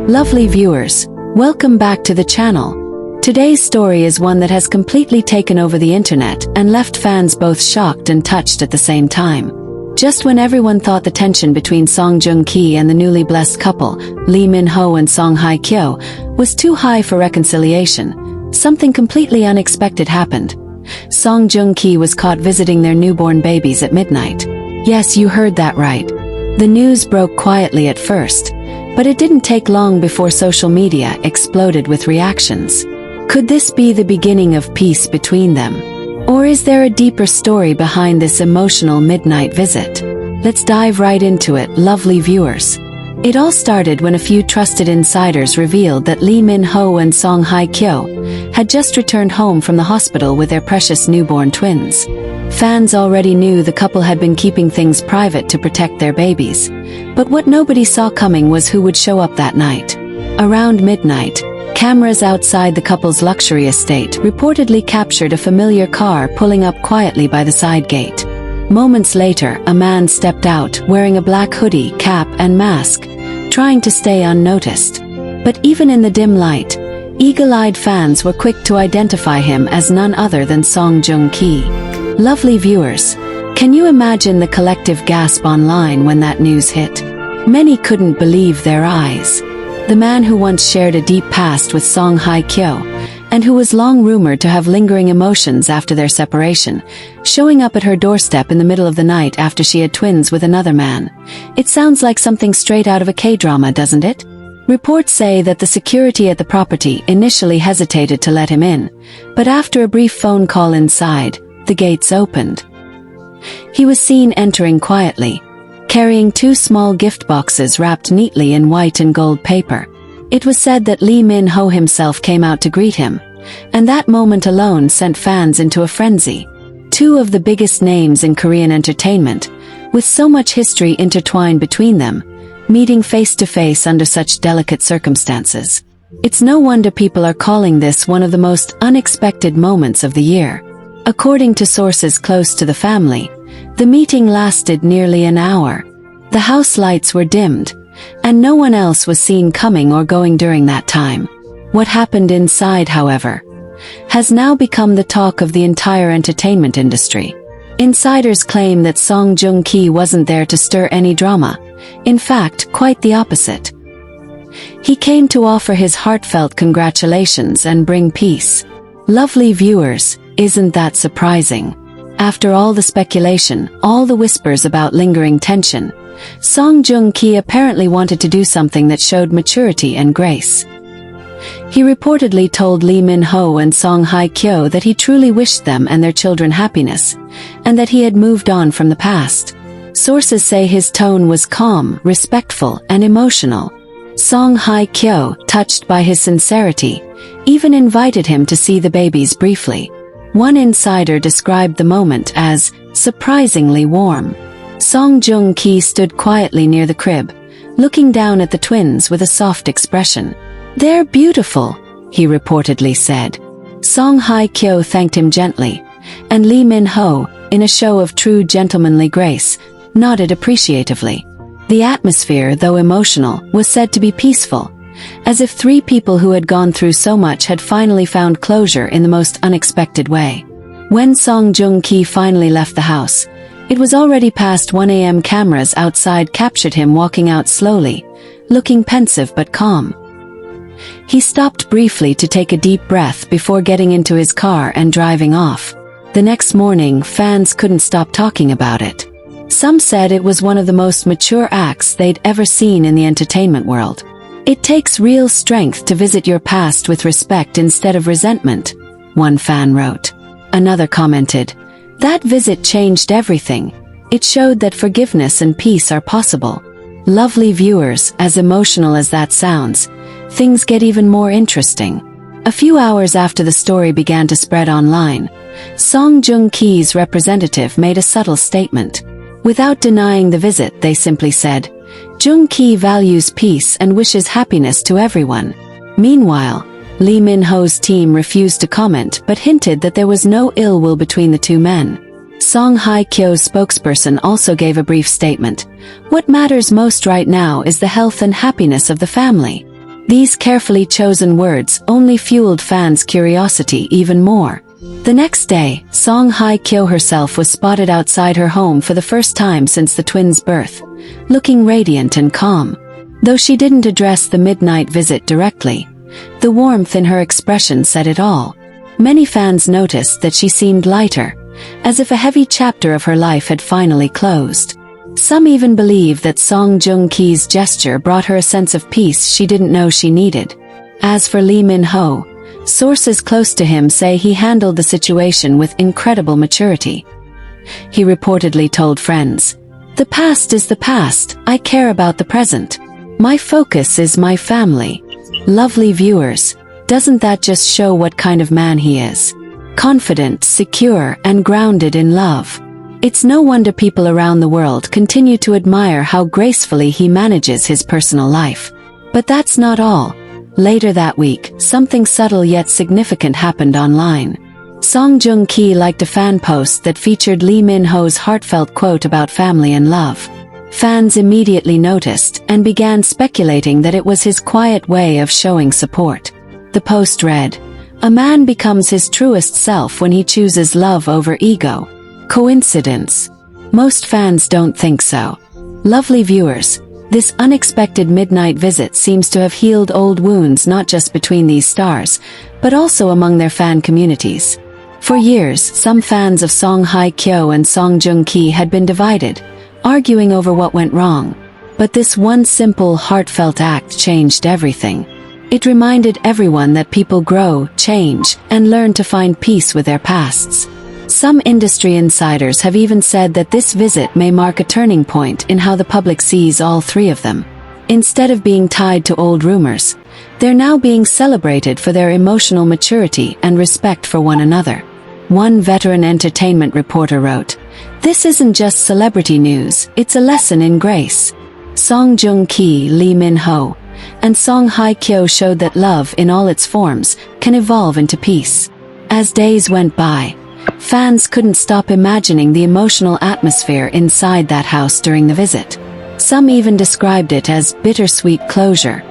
Lovely viewers, welcome back to the channel. Today's story is one that has completely taken over the internet and left fans both shocked and touched at the same time. Just when everyone thought the tension between Song Joong-ki and the newly blessed couple, Lee Min-ho and Hye Kyo, was too high for reconciliation, something completely unexpected happened. Song Joong-ki was caught visiting their newborn babies at midnight. Yes, you heard that right. The news broke quietly at first, but it didn't take long before social media exploded with reactions. Could this be the beginning of peace between them? Or is there a deeper story behind this emotional midnight visit? Let's dive right into it, lovely viewers. It all started when a few trusted insiders revealed that Lee Min-ho and Hye Kyo had just returned home from the hospital with their precious newborn twins. Fans already knew the couple had been keeping things private to protect their babies, but what nobody saw coming was who would show up that night. Around midnight, cameras outside the couple's luxury estate reportedly captured a familiar car pulling up quietly by the side gate. Moments later, a man stepped out wearing a black hoodie, cap, and mask, trying to stay unnoticed. But even in the dim light, eagle-eyed fans were quick to identify him as none other than Song Joong-ki. Lovely viewers, can you imagine the collective gasp online when that news hit? Many couldn't believe their eyes. The man who once shared a deep past with Hye Kyo, and who was long rumored to have lingering emotions after their separation, showing up at her doorstep in the middle of the night after she had twins with another man. It sounds like something straight out of a K-drama, doesn't it? Reports say that the security at the property initially hesitated to let him in, but after a brief phone call inside, the gates opened. He was seen entering quietly, carrying two small gift boxes wrapped neatly in white and gold paper. It was said that Lee Min-ho himself came out to greet him, and that moment alone sent fans into a frenzy. Two of the biggest names in Korean entertainment, with so much history intertwined between them, meeting face to face under such delicate circumstances. It's no wonder people are calling this one of the most unexpected moments of the year. According to sources close to the family, the meeting lasted nearly an hour. The house lights were dimmed, and no one else was seen coming or going during that time. What happened inside, however, has now become the talk of the entire entertainment industry. Insiders claim that Song Joong-ki wasn't there to stir any drama. In fact, quite the opposite. He came to offer his heartfelt congratulations and bring peace. Lovely viewers, isn't that surprising? After all the speculation, all the whispers about lingering tension, Song Joong-ki apparently wanted to do something that showed maturity and grace. He reportedly told Lee Min-ho and Hye Kyo that he truly wished them and their children happiness, and that he had moved on from the past. Sources say his tone was calm, respectful, and emotional. Hye Kyo, touched by his sincerity, even invited him to see the babies briefly. One insider described the moment as surprisingly warm. Song Joong-ki stood quietly near the crib, looking down at the twins with a soft expression. "They're beautiful," he reportedly said. Hye Kyo thanked him gently, and Lee Min-ho, in a show of true gentlemanly grace, nodded appreciatively. The atmosphere, though emotional, was said to be peaceful, as if three people who had gone through so much had finally found closure in the most unexpected way. When Song Joong-ki finally left the house, it was already past 1 a.m. Cameras outside captured him walking out slowly, looking pensive but calm. He stopped briefly to take a deep breath before getting into his car and driving off. The next morning, fans couldn't stop talking about it. Some said it was one of the most mature acts they'd ever seen in the entertainment world. "It takes real strength to visit your past with respect instead of resentment," one fan wrote. Another commented, "That visit changed everything. It showed that forgiveness and peace are possible." Lovely viewers, as emotional as that sounds, things get even more interesting. A few hours after the story began to spread online, Song Joong-ki's representative made a subtle statement. Without denying the visit, they simply said, "Joong-ki values peace and wishes happiness to everyone." Meanwhile, Lee Min-ho's team refused to comment but hinted that there was no ill will between the two men. Hye Kyo's spokesperson also gave a brief statement. "What matters most right now is the health and happiness of the family." These carefully chosen words only fueled fans' curiosity even more. The next day, Hye Kyo herself was spotted outside her home for the first time since the twins' birth, looking radiant and calm. Though she didn't address the midnight visit directly, the warmth in her expression said it all. Many fans noticed that she seemed lighter, as if a heavy chapter of her life had finally closed. Some even believe that Song Joong-ki's gesture brought her a sense of peace she didn't know she needed. As for Lee Min-ho, sources close to him say he handled the situation with incredible maturity. He reportedly told friends, "The past is the past, I care about the present. My focus is my family." Lovely viewers, doesn't that just show what kind of man he is? Confident, secure, and grounded in love. It's no wonder people around the world continue to admire how gracefully he manages his personal life. But that's not all. Later that week, something subtle yet significant happened online. Song Joong-ki liked a fan post that featured Lee Min-ho's heartfelt quote about family and love. Fans immediately noticed and began speculating that it was his quiet way of showing support. The post read, "A man becomes his truest self when he chooses love over ego." Coincidence? Most fans don't think so. Lovely viewers, this unexpected midnight visit seems to have healed old wounds not just between these stars, but also among their fan communities. For years, some fans of Hye Kyo and Song Joong-ki had been divided, arguing over what went wrong. But this one simple, heartfelt act changed everything. It reminded everyone that people grow, change, and learn to find peace with their pasts. Some industry insiders have even said that this visit may mark a turning point in how the public sees all three of them. Instead of being tied to old rumors, they're now being celebrated for their emotional maturity and respect for one another. One veteran entertainment reporter wrote, "This isn't just celebrity news, it's a lesson in grace." Song Joong-ki, Lee Min-ho, and Hye Kyo showed that love in all its forms can evolve into peace. As days went by, fans couldn't stop imagining the emotional atmosphere inside that house during the visit. Some even described it as bittersweet closure,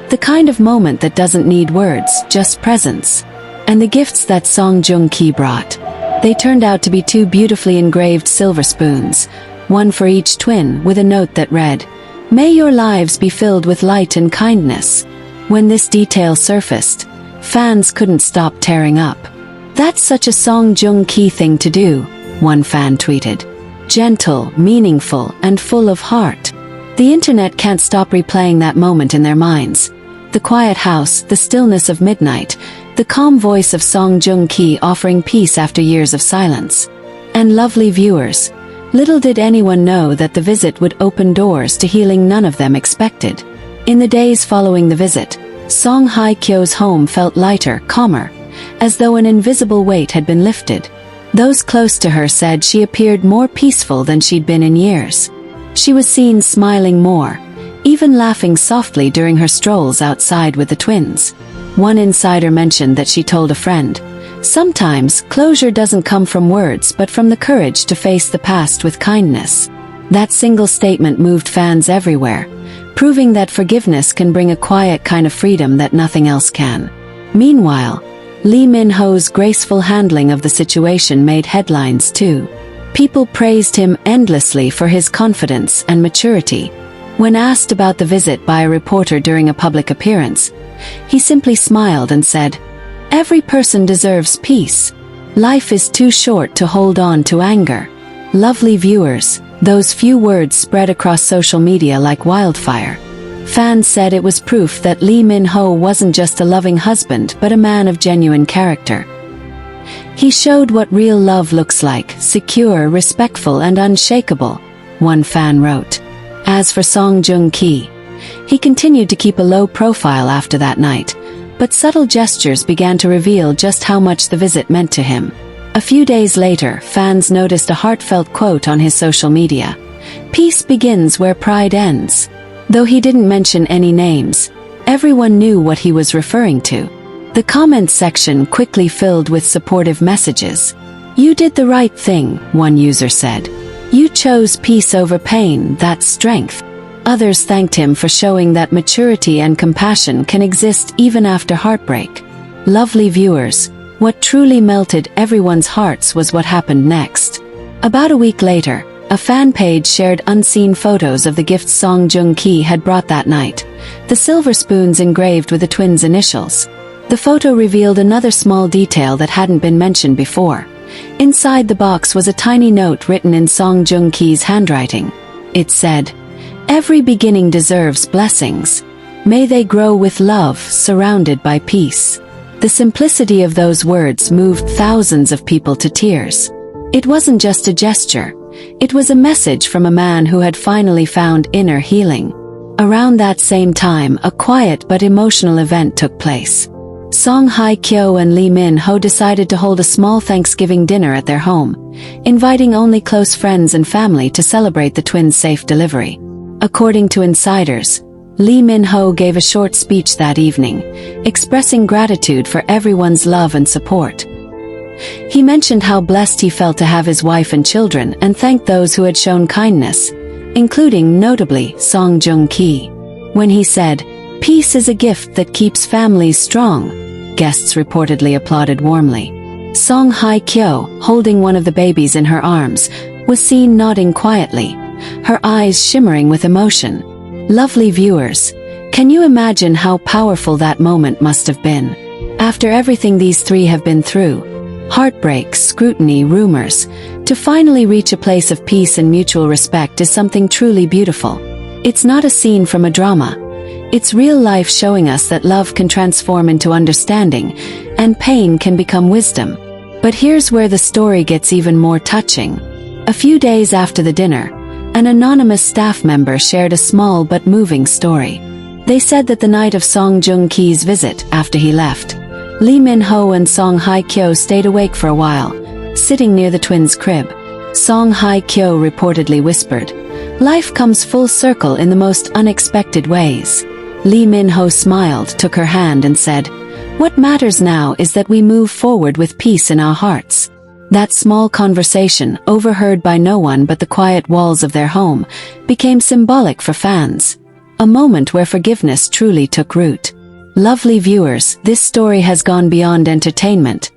the kind of moment that doesn't need words, just presence. And the gifts that Song Joong-ki brought, they turned out to be two beautifully engraved silver spoons, one for each twin with a note that read, "May your lives be filled with light and kindness." When this detail surfaced, fans couldn't stop tearing up. "That's such a Song Joong-ki thing to do," one fan tweeted. "Gentle, meaningful, and full of heart." The internet can't stop replaying that moment in their minds. The quiet house, the stillness of midnight, the calm voice of Song Joong-ki offering peace after years of silence. And lovely viewers, little did anyone know that the visit would open doors to healing none of them expected. In the days following the visit, Hye Kyo's home felt lighter, calmer, as though an invisible weight had been lifted. Those close to her said she appeared more peaceful than she'd been in years. She was seen smiling more, even laughing softly during her strolls outside with the twins. One insider mentioned that she told a friend, "Sometimes closure doesn't come from words but from the courage to face the past with kindness." That single statement moved fans everywhere, proving that forgiveness can bring a quiet kind of freedom that nothing else can. Meanwhile, Lee Min-ho's graceful handling of the situation made headlines too. People praised him endlessly for his confidence and maturity. When asked about the visit by a reporter during a public appearance, he simply smiled and said, "Every person deserves peace. Life is too short to hold on to anger." Lovely viewers, those few words spread across social media like wildfire. Fans said it was proof that Lee Min-ho wasn't just a loving husband but a man of genuine character. He showed what real love looks like, secure, respectful, and unshakable, one fan wrote. As for Song Joong-ki, he continued to keep a low profile after that night, but subtle gestures began to reveal just how much the visit meant to him. A few days later, fans noticed a heartfelt quote on his social media, "Peace begins where pride ends." Though he didn't mention any names, everyone knew what he was referring to. The comments section quickly filled with supportive messages. "You did the right thing," one user said. "You chose peace over pain, that's strength." Others thanked him for showing that maturity and compassion can exist even after heartbreak. Lovely viewers, what truly melted everyone's hearts was what happened next. About a week later, a fan page shared unseen photos of the gifts Song Joong-ki had brought that night, the silver spoons engraved with the twins' initials. The photo revealed another small detail that hadn't been mentioned before. Inside the box was a tiny note written in Song Joong-ki's handwriting. It said, "Every beginning deserves blessings. May they grow with love, surrounded by peace." The simplicity of those words moved thousands of people to tears. It wasn't just a gesture. It was a message from a man who had finally found inner healing. Around that same time, a quiet but emotional event took place. Song Hye Kyo and Lee Min-ho decided to hold a small Thanksgiving dinner at their home, inviting only close friends and family to celebrate the twins' safe delivery. According to insiders, Lee Min-ho gave a short speech that evening, expressing gratitude for everyone's love and support. He mentioned how blessed he felt to have his wife and children and thanked those who had shown kindness, including notably Song Joong-ki. When he said, "Peace is a gift that keeps families strong," guests reportedly applauded warmly. Song Hye Kyo, holding one of the babies in her arms, was seen nodding quietly, her eyes shimmering with emotion. Lovely viewers, can you imagine how powerful that moment must have been? After everything these three have been through, heartbreak, scrutiny, rumors, to finally reach a place of peace and mutual respect is something truly beautiful. It's not a scene from a drama. It's real life showing us that love can transform into understanding, and pain can become wisdom. But here's where the story gets even more touching. A few days after the dinner, an anonymous staff member shared a small but moving story. They said that the night of Song Joong-ki's visit, after he left, Lee Min-ho and Song Hye Kyo stayed awake for a while, sitting near the twins' crib. Song Hye Kyo reportedly whispered, "Life comes full circle in the most unexpected ways." Lee Min-ho smiled, took her hand and said, "What matters now is that we move forward with peace in our hearts." That small conversation, overheard by no one but the quiet walls of their home, became symbolic for fans. A moment where forgiveness truly took root. Lovely viewers, this story has gone beyond entertainment.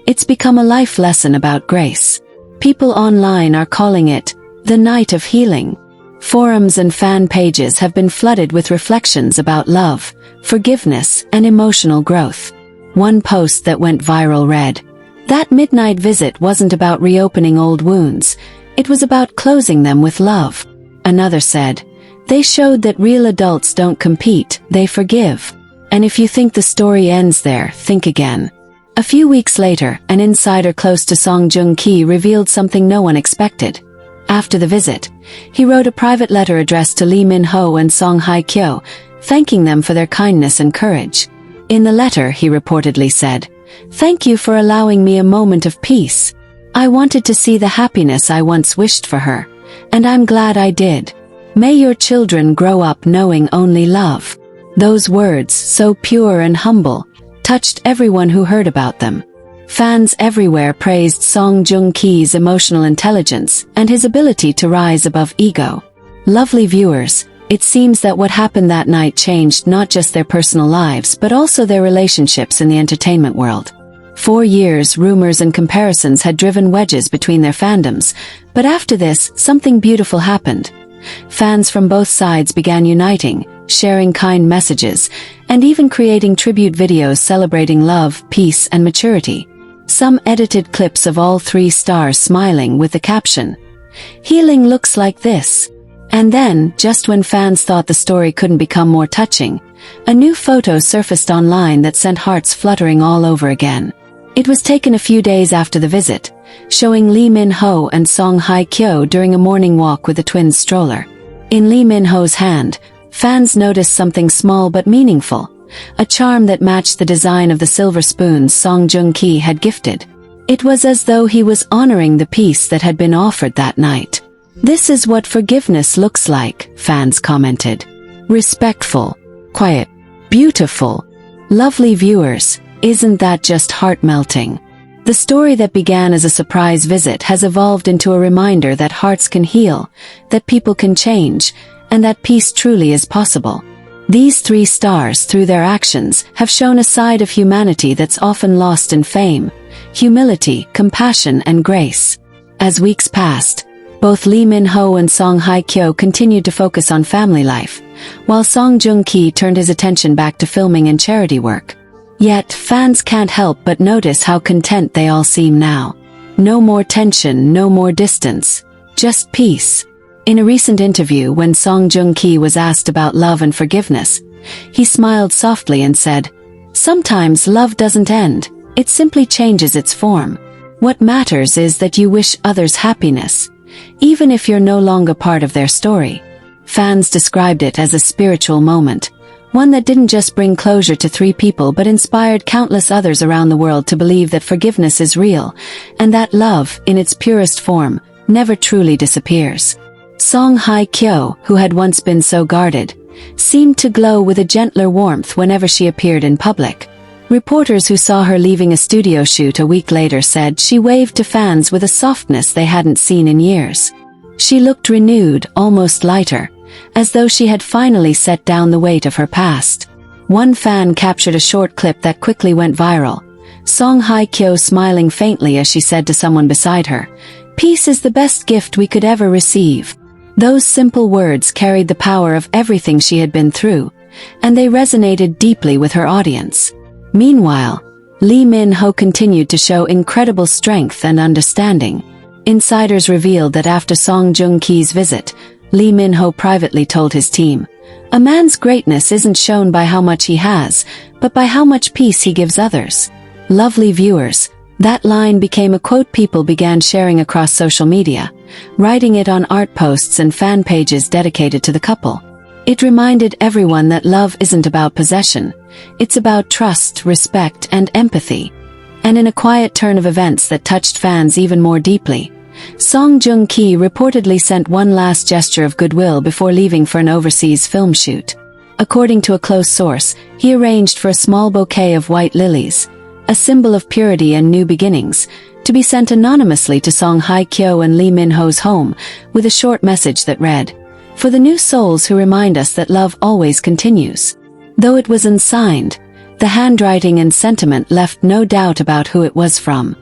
It's become a life lesson about grace. People online are calling it the night of healing. Forums and fan pages have been flooded with reflections about love, forgiveness, and emotional growth. One post that went viral read, "That midnight visit wasn't about reopening old wounds, it was about closing them with love." Another said, "They showed that real adults don't compete, they forgive." And if you think the story ends there, think again. A few weeks later, an insider close to Song Joong-ki revealed something no one expected. After the visit, he wrote a private letter addressed to Lee Min-ho and Song Hye Kyo, thanking them for their kindness and courage. In the letter, he reportedly said, "Thank you for allowing me a moment of peace. I wanted to see the happiness I once wished for her, and I'm glad I did. May your children grow up knowing only love." Those words, so pure and humble, touched everyone who heard about them. Fans everywhere praised Song Joong-ki's emotional intelligence and his ability to rise above ego. Lovely viewers, it seems that what happened that night changed not just their personal lives but also their relationships in the entertainment world. For years, rumors and comparisons had driven wedges between their fandoms, but after this, something beautiful happened. Fans from both sides began uniting, sharing kind messages, and even creating tribute videos celebrating love, peace, and maturity. Some edited clips of all three stars smiling with the caption, "Healing looks like this." And then, just when fans thought the story couldn't become more touching, a new photo surfaced online that sent hearts fluttering all over again. It was taken a few days after the visit, showing Lee Min-ho and Song Hye Kyo during a morning walk with the twins' stroller. In Lee Min-ho's hand, fans noticed something small but meaningful, a charm that matched the design of the silver spoons Song Joong-ki had gifted. It was as though he was honoring the peace that had been offered that night. "This is what forgiveness looks like," fans commented. "Respectful, quiet, beautiful." Lovely viewers, isn't that just heart-melting? The story that began as a surprise visit has evolved into a reminder that hearts can heal, that people can change, and that peace truly is possible. These three stars, through their actions, have shown a side of humanity that's often lost in fame: humility, compassion, and grace. As weeks passed, both Lee Min-ho and Hye Kyo continued to focus on family life, while Song Joong-ki turned his attention back to filming and charity work. Yet, fans can't help but notice how content they all seem now. No more tension, no more distance, just peace. In a recent interview, when Song Joong-ki was asked about love and forgiveness, he smiled softly and said, "Sometimes love doesn't end, it simply changes its form. What matters is that you wish others happiness, even if you're no longer part of their story." Fans described it as a spiritual moment, one that didn't just bring closure to three people but inspired countless others around the world to believe that forgiveness is real, and that love, in its purest form, never truly disappears. Hye Kyo, who had once been so guarded, seemed to glow with a gentler warmth whenever she appeared in public. Reporters who saw her leaving a studio shoot a week later said she waved to fans with a softness they hadn't seen in years. She looked renewed, almost lighter, as though she had finally set down the weight of her past. One fan captured a short clip that quickly went viral. Hye Kyo smiling faintly as she said to someone beside her, "Peace is the best gift we could ever receive." Those simple words carried the power of everything she had been through, and they resonated deeply with her audience. Meanwhile, Lee Min-ho continued to show incredible strength and understanding. Insiders revealed that after Song Joong-ki's visit, Lee Min-ho privately told his team, "A man's greatness isn't shown by how much he has, but by how much peace he gives others." Lovely viewers, that line became a quote people began sharing across social media, writing it on art posts and fan pages dedicated to the couple. It reminded everyone that love isn't about possession, it's about trust, respect, and empathy. And in a quiet turn of events that touched fans even more deeply, Song Joong-ki reportedly sent one last gesture of goodwill before leaving for an overseas film shoot. According to a close source, he arranged for a small bouquet of white lilies, a symbol of purity and new beginnings, to be sent anonymously to Hye Kyo and Lee Min-ho's home, with a short message that read, "For the new souls who remind us that love always continues." Though it was unsigned, the handwriting and sentiment left no doubt about who it was from.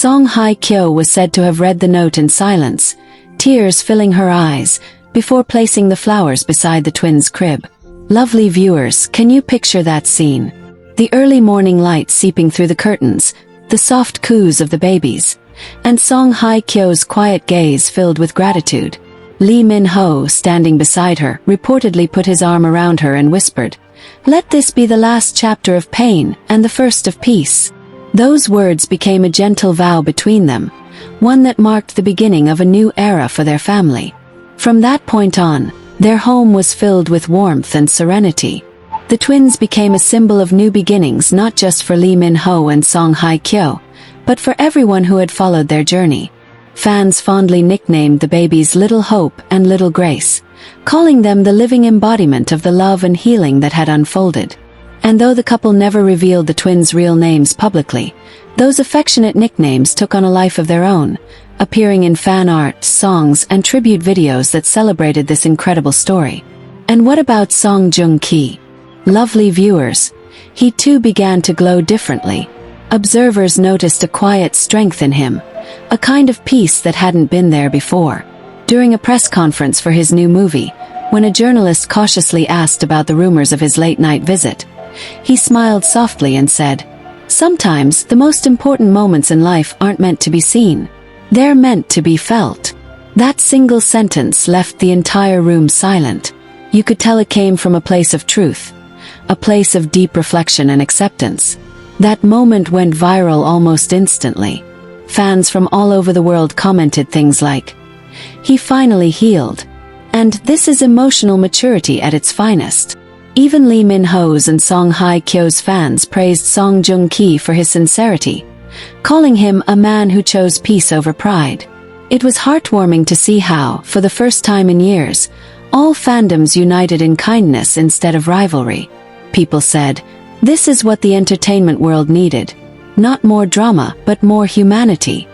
Hye Kyo was said to have read the note in silence, tears filling her eyes, before placing the flowers beside the twins' crib. Lovely viewers, can you picture that scene? The early morning light seeping through the curtains, the soft coos of the babies, and Hye Kyo's quiet gaze filled with gratitude. Lee Min-ho, standing beside her, reportedly put his arm around her and whispered, "Let this be the last chapter of pain and the first of peace." Those words became a gentle vow between them, one that marked the beginning of a new era for their family. From that point on, their home was filled with warmth and serenity. The twins became a symbol of new beginnings not just for Lee Min-ho and Hye Kyo, but for everyone who had followed their journey. Fans fondly nicknamed the babies Little Hope and Little Grace, calling them the living embodiment of the love and healing that had unfolded. And though the couple never revealed the twins' real names publicly, those affectionate nicknames took on a life of their own, appearing in fan art, songs, and tribute videos that celebrated this incredible story. And what about Song Joong-ki? Lovely viewers, he too began to glow differently. Observers noticed a quiet strength in him, a kind of peace that hadn't been there before. During a press conference for his new movie, when a journalist cautiously asked about the rumors of his late-night visit, he smiled softly and said, "Sometimes the most important moments in life aren't meant to be seen. They're meant to be felt." That single sentence left the entire room silent. You could tell it came from a place of truth, a place of deep reflection and acceptance. That moment went viral almost instantly. Fans from all over the world commented things like, "He finally healed," and "This is emotional maturity at its finest." Even Lee Min-ho's and Hye Kyo's fans praised Song Joong-ki for his sincerity, calling him a man who chose peace over pride. It was heartwarming to see how, for the first time in years, all fandoms united in kindness instead of rivalry. People said, "This is what the entertainment world needed. Not more drama, but more humanity."